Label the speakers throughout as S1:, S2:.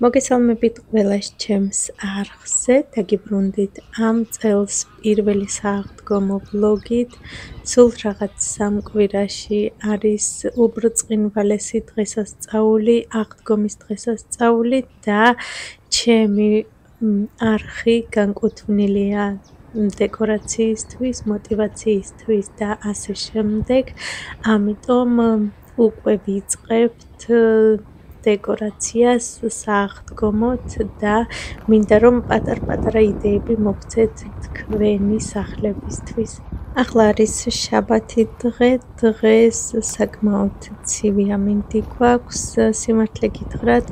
S1: მოგესალმებით ყველას ჩემს არხზე, დაგიბრუნდით ამ წელს პირველი სააღდგომო ვლოგით. სულ რაღაც 3 კვირაში არის უბრწყინვალესი დღესასწაული, აღდგომის დღესასწაული და ჩემი არხი განკუთვნილია დეკორაციისთვის, მოტივაციისთვის და ასე შემდეგ. ამიტომ უკვე ვიწყებთ დეკორაციას სააღდგომოთ და მინდა რომ პატარ-პატარა idეები მოგცეთ თქვენი სახლებისთვის. ახლა არის შაბათი დღე, დღეს საკმაოდ ცივი ამინდი გვაქვს, სიმართლე გითხრათ,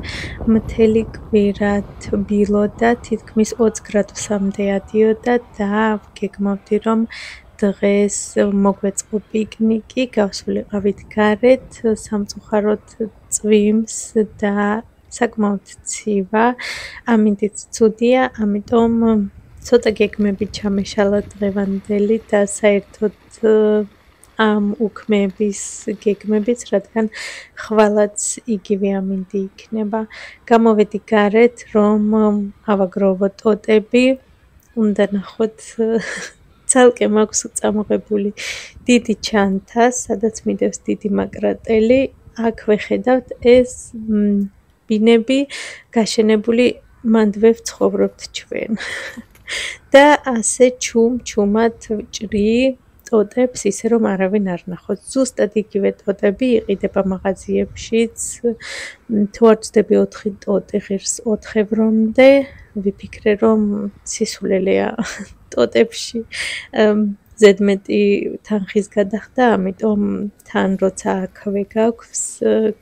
S1: მთელი კვირა თბილოდა, თითქმის 20 გრადუსამდე ადიოდა და გეგმავდი რომ დღეს მოგვეწყო პიკნიკი, გავსულიყავით გარეთ, სამწუხაროდ წვიმს და საკმაოდ ცივა, ამინდიც ცუდია, ამიტომ ცოტა გეგმები ჩამეშალა დღევანდელი და საერთოდ ამ უქმეების გეგმებიც, რადგან ხვალაც იგივე ამინდი იქნება. გამოვედი გარეთ, რომ ავაგროვო ტოტები, უნდა ნახოთ ცალკე მაქვს წამოღებული დიდი ჩანთა, სადაც მიდევს დიდი მაკრატელი. აქ ვეხედავთ ეს ბინები გაშენებული მანდვე ვცხოვრობთ ჩვენ. და ასე ჩუმად ვჭრი ტოტებს, ისე რომ არავინ არ ნახოს. ზუსტად იგივე ტოტები იყიდება მაღაზიებშიც. თუ არ ვწდები 4 ტოტი ღირს 4 ევრომდე, ვიფიქრე რომ სისულელეა ტოტებში. ზედმეტი თანხის გადახდა, ამიტომ თან როცა აქვე გაქვს,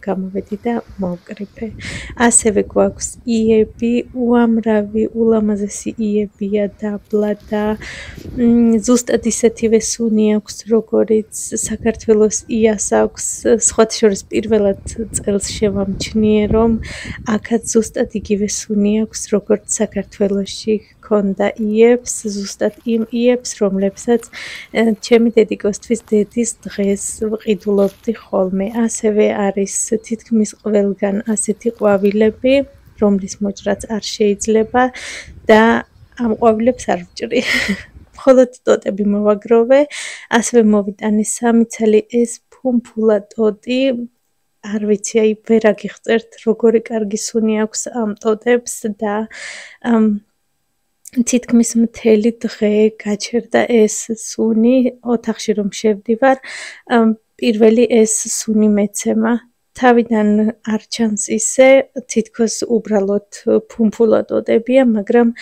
S1: გამოვედი და მოვკრიფე. ასევე გვაქვს იები, უამრავი ულამაზესი იებია დაბლა და ზუსტად ისეთივე სუნი აქვს, როგორიც საქართველოს იას აქვს. სხვათა შორის პირველად წელს შევამჩნიე, რომ აქაც ზუსტად იგივე სუნი აქვს, როგორც საქართველოში ჰქონდა იებს, ზუსტად იმ იებს, რომლებსაც ჩემი დედიკოსთვის დედის დღეს ვყიდულობდი ხოლმე. ასევე არის თითქმის ყველგან ასეთი ყვავილები, რომლის მოჭრაც არ შეიძლება და ამ ყვავილებს არ ვჭრი. მხოლოდ ტოტები მოვაგროვე, ასევე მოვიტანე 3 ცალი ეს ფუმფულა ტოტი. არ ვიცი, აი ვერ აგიხწერთ, როგორი კარგი სუნი აქვს ამ ტოტებს და თითქმის მთელი დღე გაჩერდა ეს სუნი, ოთახში რომ შევდივარ, პირველი ეს სუნი მეცემა. თავიდან არ ჩანს ისე, თითქოს უბრალოდ ფუმფულა ტოტებია, მაგრამ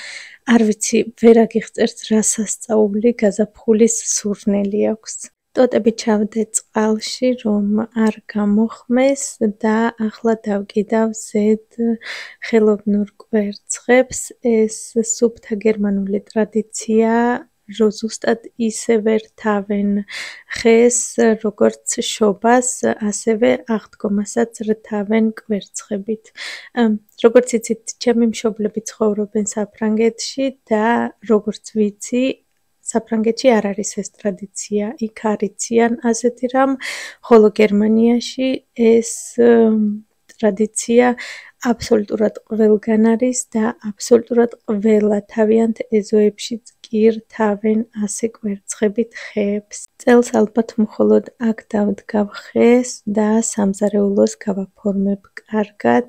S1: არ ვიცი, ვერ აგიხწერთ რა სასწაული გაზაფხულის სურნელი აქვს. ტოტები ჩავდე წყალში, რომ არ გამოხმეს და ახლა დავკიდავ ზედ ხელოვნურ კვერცხებს. ეს სუფთა გერმანული ტრადიციაა, რომ ზუსტად ისევე რთავენ ხეს, როგორც შობას, ასევე აღდგომასაც რთავენ კვერცხებით. როგორც იცით, ჩემი მშობლები ცხოვრობენ საფრანგეთში და როგორც ვიცი, საფრანგეთში არ არის ეს ტრადიცია, იქ არიციან ასეთი რამ, ხოლო გერმანიაში ეს ტრადიცია აბსოლუტურად ყველგან არის და აბსოლუტურად ყველა თავიანთ ეზოებშიც კი რთავენ ასე კვერცხებით ხეებს. წელს ალბათ მხოლოდ აქ დავდგავ ხეს და სამზარეულოს გავაფორმებ კარგად.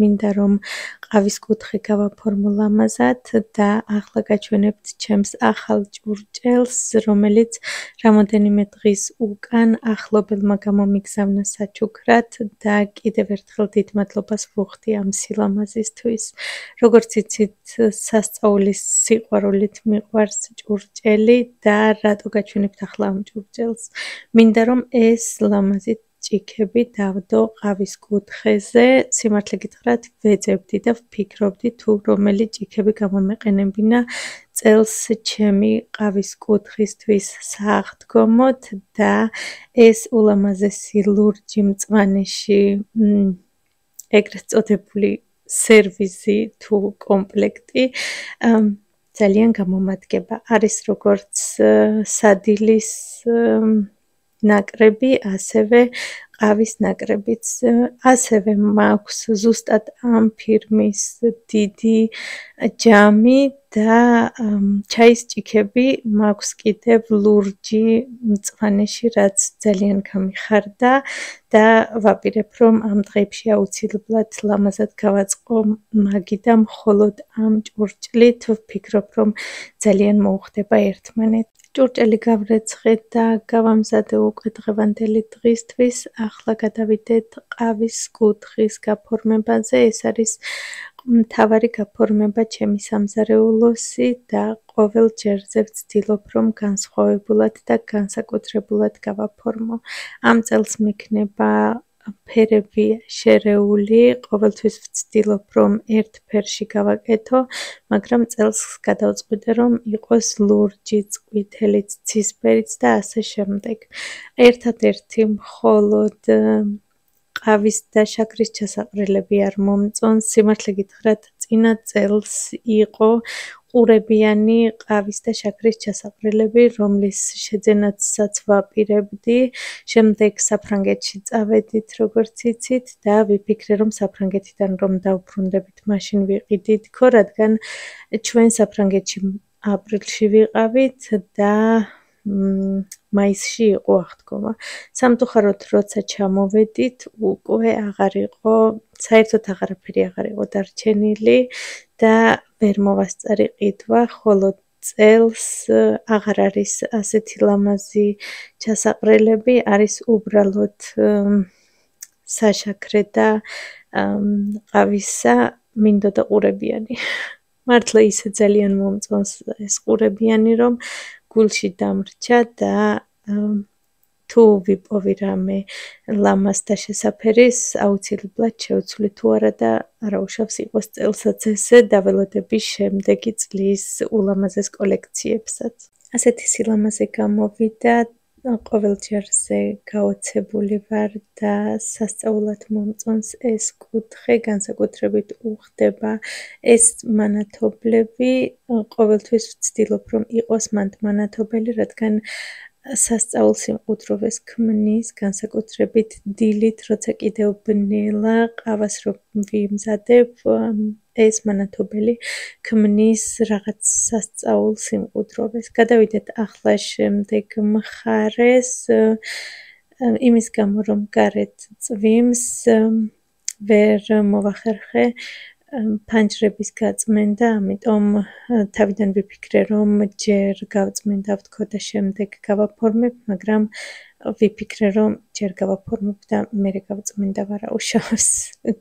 S1: მინდა რომ ყავის კუთხე გავაფორმო ლამაზად და ახლა გაჩვენებთ ჩემს ახალ ჭურჭელს, რომელიც რამოდენიმე დღის უკან ახლობელმა გამომიგზავნა საჩუქრად და კიდევ ერთხელ დიდ მადლობას ვუხდი ამ სილამაზისთვის. როგორც იცით, სასწაულის სიყვარულით მიყვარს ჭურჭელი და რატო გაჩვენებთ ახლა ამ ჭურჭელს? მინდა რომ ეს ლამაზი ჭიქები დავდო ყავის კუთხეზე. სიმართლე გითხრათ, ვეძებდი და ვფიქრობდი თუ რომელი ჭიქები გამომეყენებინა წელს ჩემი ყავის კუთხისთვის სააღდგომოთ და ეს ულამაზესი ლურჯი მწვანეში ეგრეთ წოდებული სერვიზი თუ კომპლექტი ძალიან გამომადგება. არის როგორც სადილის ნაკრები, ასევე ყავის ნაკრებიც. ასევე მაქვს ზუსტად ამ ფირმის დიდი ჯამი და ჩაის ჭიქები მაქვს კიდევ ლურჯი მწვანეში, რაც ძალიან გამიხარდა და ვაპირებ, რომ ამ დღეებში აუცილებლად ლამაზად გავაწყო მაგიდა, მხოლოდ ამ ჭურჭლით ვფიქრობ, რომ ძალიან მოუხდება ერთმანეთი. ჭურჭელი გავრეცხე და გავამზადე უკვე დღევანდელი დღისთვის. ახლა გადავიდეთ ყავის კუთხის გაფორმებაზე. ეს არის მთავარი გაფორმება ჩემი სამზარეულოსი და ყოველ ჯერზე ვცდილობ, რომ განსხვავებულად და განსაკუთრებულად გავაფორმო. ამ წელს მექნება ფერები შერეული, ყოველთვის ვცდილობ, რომ ერთ ფერში გავაკეთო, მაგრამ წელს გადავწყვიტე, რომ იყოს ლურჯი, ყვითელიც, ცისფერიც და ასე შემდეგ. ერთადერთი მხოლოდ ყავის და შაქრის ჩასაყრელები არ მომწონს. სიმართლე გითხრათ, წინა წელს იყო ყურებიანი ყავის და შაქრის ჩასაყრელები, რომლის შეძენაცაც ვაპირებდი. შემდეგ საფრანგეთში წავედით, როგორც იცით, და ვიფიქრე, რომ საფრანგეთიდან რომ დავბრუნდებით, მაშინ ვიყიდითქო, რადგან ჩვენ საფრანგეთში აპრილში ვიყავით და მაისში იყო აღდგომა. სამწუხაროდ, როცა ჩამოვედით, უკვე აღარ იყო, საერთოდ აღარაფერი აღარ იყო დარჩენილი და ვერ მოვასწარი ყიდვა, ხოლო წელს აღარ არის ასეთი ლამაზი ჩასაყრელები, არის უბრალოდ საშაქრე და ყავისა, მინდოდა ყურებიანი. მართლა ისე ძალიან მომწონს ეს ყურებიანი, რომ გულში დამრჩა და თუ ვიპოვი რამე ლამაზ და შესაფერის, აუცილებლად შევცვლი თუ არა და არა უშავს იყოს წელსაც ესე, დაველოდები შემდეგი წლის ულამაზეს კოლექციებსაც. ასეთი სილამაზე გამოვიდა, ყოველ ჯერზე გაოცებული ვარ და სასწაულად მომწონს ეს კუთხე, განსაკუთრებით უხდება ეს მანათობლები. ყოველთვის ვცდილობ, რომ იყოს მანდ მანათობელი, რადგან სასწაულ სიმყუდროვეს ქმნის, განსაკუთრებით დილით, როცა კიდევ ბნელა ყავას რომ ვიმზადებ, ეს მანათობელი ქმნის რაღაც სასწაულ სიმყუდროვეს. გადავიდეთ ახლა შემდეგ მხარეს, იმის გამო, რომ გარეთ წვიმს, ვერ მოვახერხე ფანჯრების გაწმენდა, ამიტომ თავიდან ვიფიქრე, რომ ჯერ გავწმენდავთქო და შემდეგ გავაფორმებ, მაგრამ ვიფიქრე, რომ ჯერ გავაფორმებ და მერე გავწმენდავ, არა უშავს.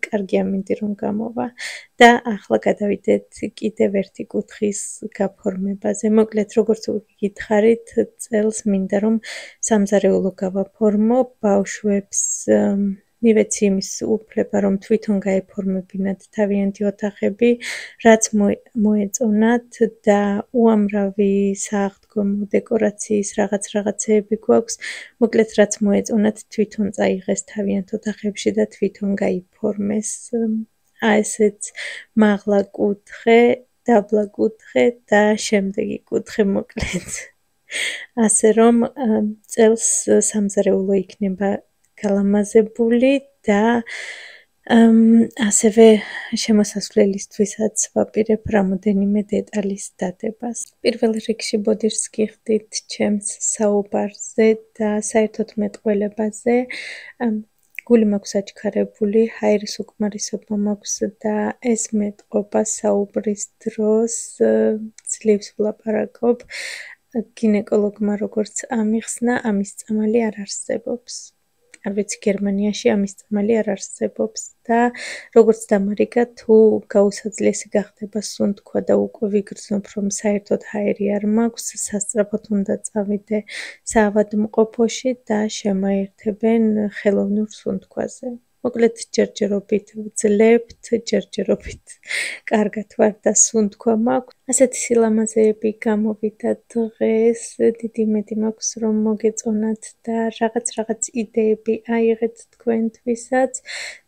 S1: კარგი ამინდი რომ გამოვა და ახლა გადავიდეთ კიდევ ერთი კუთხის გაფორმებაზე. მოკლედ, როგორც გითხარით, წელს მინდა რომ სამზარეულო გავაფორმო, ბავშვებს მივეცი იმის უფლება, რომ თვითონ გაეფორმებინათ თავიანთი ოთახები, რაც მოეწონათ და უამრავი სააღდგომო დეკორაციის რაღაცეები გვაქვს, მოკლედ რაც მოეწონათ, თვითონ წაიღეს თავიანთ ოთახებში და თვითონ გაიფორმეს. ესეც მაღლა კუთხე, დაბლა კუთხე და შემდეგი კუთხე, მოკლედ. ასე რომ წელს სამზარეულო იქნება გალამაზებული და ასევე შემოსასვლელისთვისაც ვაპირებ რამოდენიმე დეტალის დადებას. პირველ რიგში ბოდიშს გიხდით ჩემს საუბარზე და საერთოდ მეტყველებაზე. გული მაქვს აჩქარებული, ჰაერის უკმარისობა მაქვს და ეს მეტყობა საუბრის დროს ძლივს ვლაპარაკობ. გინეკოლოგმა როგორც ამიხსნა, ამის წამალი არ არსებობს. არ ვიცი, გერმანიაში ამის წამალი არ არსებობს და როგორც დამარიგა, თუ გაუსაძლესი გახდება სუნთქვა და უკვე ვიგრძნობ, რომ საერთოდ ჰაერი არ მაქვს, სასწრაფოდ უნდა წავიდე საავადმყოფოში და შემაერთებენ ხელოვნურ სუნთქვაზე. მოკლედ, ჯერჯერობით ვძლებთ, ჯერჯერობით კარგად ვარ და სუნთქვა მაქვს. ასეთი სილამაზეები გამოვიდა დღეს, დიდი იმედი მაქვს, რომ მოგეწონათ და რაღაც იდეები აიღეთ თქვენთვისაც.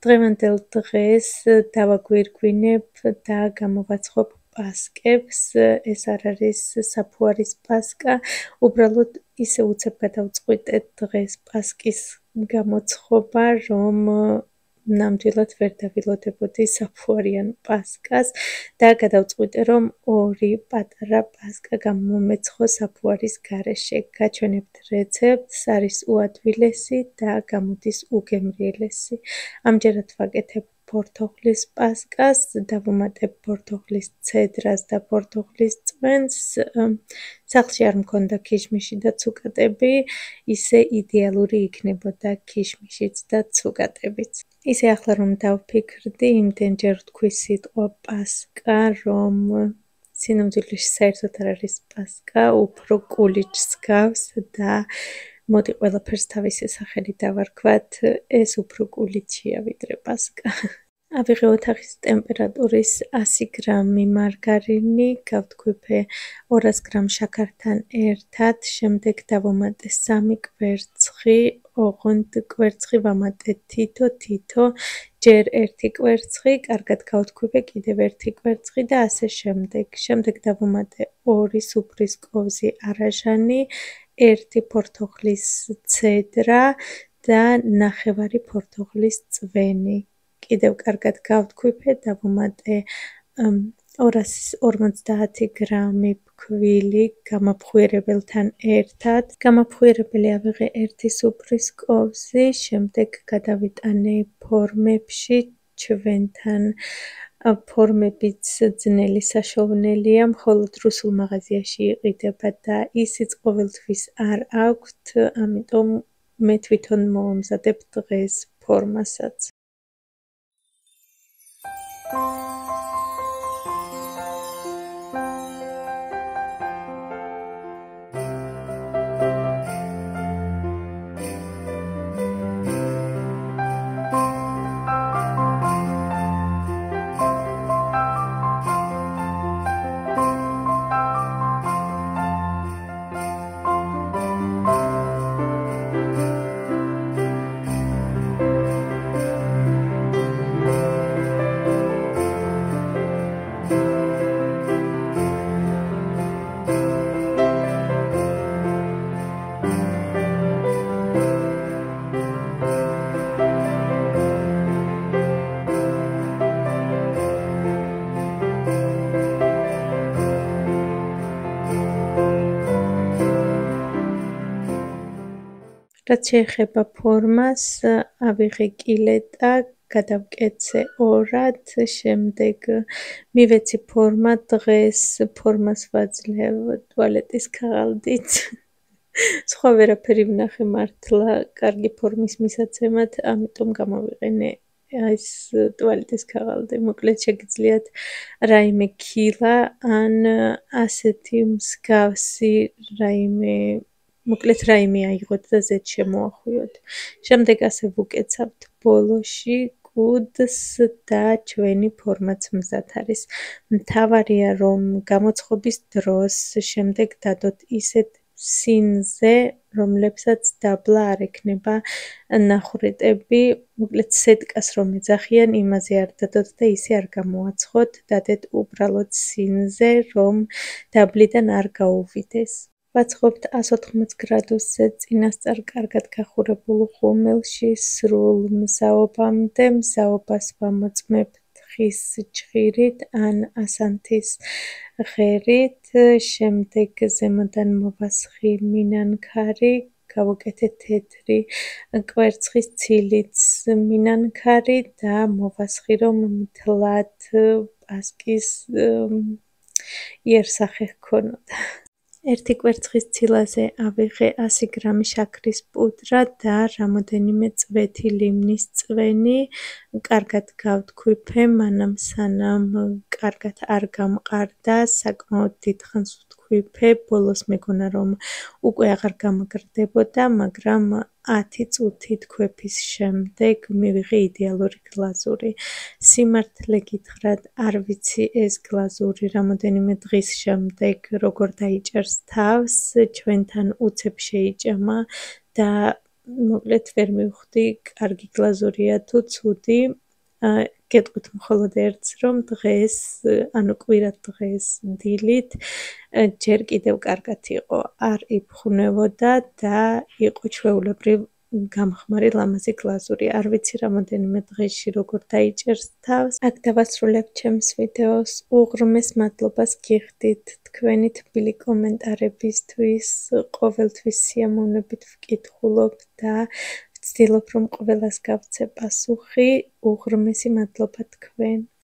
S1: დღევანდელ დღეს დავაგვირგვინებ და გამოვაცხობ პასკებს. ეს არ არის საფუარის პასკა, უბრალოდ ისე უცებ გადავწყვიტეთ დღეს პასკის გამოცხობა, რომ ნამდვილად ვერ დავილოდებოდი საფუარიან პასკას და გადავწყვიტე, რომ 2 პატარა პასკა გამომეცხო საფუარის გარეშე. გაჩვენებთ რეცეპტს, არის უადვილესი და გამოდის უგემრიელესი. ამჯერად ვაკეთებ ფორთოხლის პასკას, დავუმატებ ფორთოხლის ცედრას და ფორთოხლის წვენს. სახლში არ მქონდა ქიშმიში და ცუკატები, ისე იდეალური იქნებოდა ქიშმიშიც და ცუკატებიც. ისე ახლა რომ დავფიქრდი, იმდენჯერ ვთქვი სიტყვა პასკა, რომ სინამდვილეში საერთოდ არ არის პასკა, უფრო კულიჩს გავს და მოდი ყველაფერს თავისი სახელი დავარქვათ, ეს უფრო კულიჩია ვიდრე პასკა. ავიღე ოთახის ტემპერატურის 100 გრამი მარგარინი, გავთქვიფე 200 გრამ შაქართან ერთად, შემდეგ დავუმატე 3 კვერცხი, ოღონდ კვერცხი ვამატე თითო, ჯერ 1 კვერცხი, კარგად გავთქვიფე კიდევ 1 კვერცხი და ასე შემდეგ. შემდეგ დავუმატე 2 სუფრის კოვზი არაჟანი, 1 ფორთოხლის ცედრა და 1/2 ფორთოხლის წვენი. კიდევ კარგად გავთქვიფე, დავუმატე 250 გრამი ფქვილი გამაფხვიერებელთან ერთად. გამაფხვიერებელი ავიღე 1 სუფრის კოვზი, შემდეგ გადავიტანე ფორმებში, ჩვენთან ფორმებიც ძნელი საშოვნელია, მხოლოდ რუსულ მაღაზიაში იყიდება და ისიც ყოველთვის არ აქვთ, ამიტომ მე თვითონ მოვამზადებ დღეს ფორმასაც. რაც შეეხება ფორმას, ავიღე კილეტა, გადავკეცე 2-ად, შემდეგ მივეცი ფორმა, დღეს ფორმას ვაძლევ ტუალეტის ქაღალდით. სხვა ვერაფერი ვნახე მართლა კარგი ფორმის მისაცემად, ამიტომ გამოვიყენე ეს ტუალეტის ქაღალდი. მოკლედ შეგიძლიათ რაიმე ქილა ან ასეთი მსგავსი რაიმე მოკლედ რაიმე აიღოთ და ზედ შემოახვიოთ. შემდეგ ასე ვუკეცავთ ბოლოში კუდს და ჩვენი ფორმაც მზად არის. მთავარია რომ გამოცხობის დროს შემდეგ დადოთ ისეთ სინზე, რომლებსაც დაბლა არ ექნება ნახრიტები, მოკლედ სეტკას რომ ეძახიან, იმაზე არ დადოთ და ისე არ გამოაცხოთ, დადეთ უბრალოდ სინზე, რომ დაბლიდან არ გაუვიდეს. ვაცხობთ 180 გრადუსზე წინასწარ კარგად გახურებულ ღუმელში სრულ მზაობამდე. მზაობას ვამოწმებთ ხის ჯღირით ან ასანთის ღერით, შემდეგ ზემოდან მოვასხი მინანქარი, გავუკეთეთ თეთრი კვერცხის ცილიც მინანქარი და მოვასხი რომ მთლად პასკის იერსახე ჰქონოდა. 1 კვერცხის ცილაზე ავიღე 100 გრამი შაქრის პუდრა და რამოდენიმე წვეთი ლიმნის წვენი. კარგად გავთქვიფე, მანამ სანამ კარგად არ გამყარდა, საკმაოდ დიდხანს ვთქვიფე, ბოლოს მეგონა რომ უკვე აღარ გამაგრდებოდა, მაგრამ 10 წუთით ქვეფის შემდეგ მივიღე იდეალური გლაზური. სიმართლე გითხრათ, არ ვიცი ეს გლაზური რამოდენიმე დღის შემდეგ როგორ დაიჭერს თავს, ჩვენთან უცებ შეიჭამა და მოკლედ ვერ მივხვდი კარგი გლაზურია თუ ცუდი. გეტყვით მხოლოდ ერთს, რომ დღეს, ანუ კვირა დღეს დილით ჯერ კიდევ კარგად იყო, არ იფხვნებოდა და იყო ჩვეულებრივ გამხმარი ლამაზი გლაზური. არ ვიცი რამოდენიმე დღეში როგორ დაიჭერს თავს. აქ დავასრულებ ჩემს ვიდეოს. უღრმეს მადლობას გიხდით თქვენი თბილი კომენტარებისთვის, ყოველთვის სიამოვნებით ვკითხულობ და ვცდილობ, რომ ყველას გავცე პასუხი. უღრმესი მადლობა თქვენ.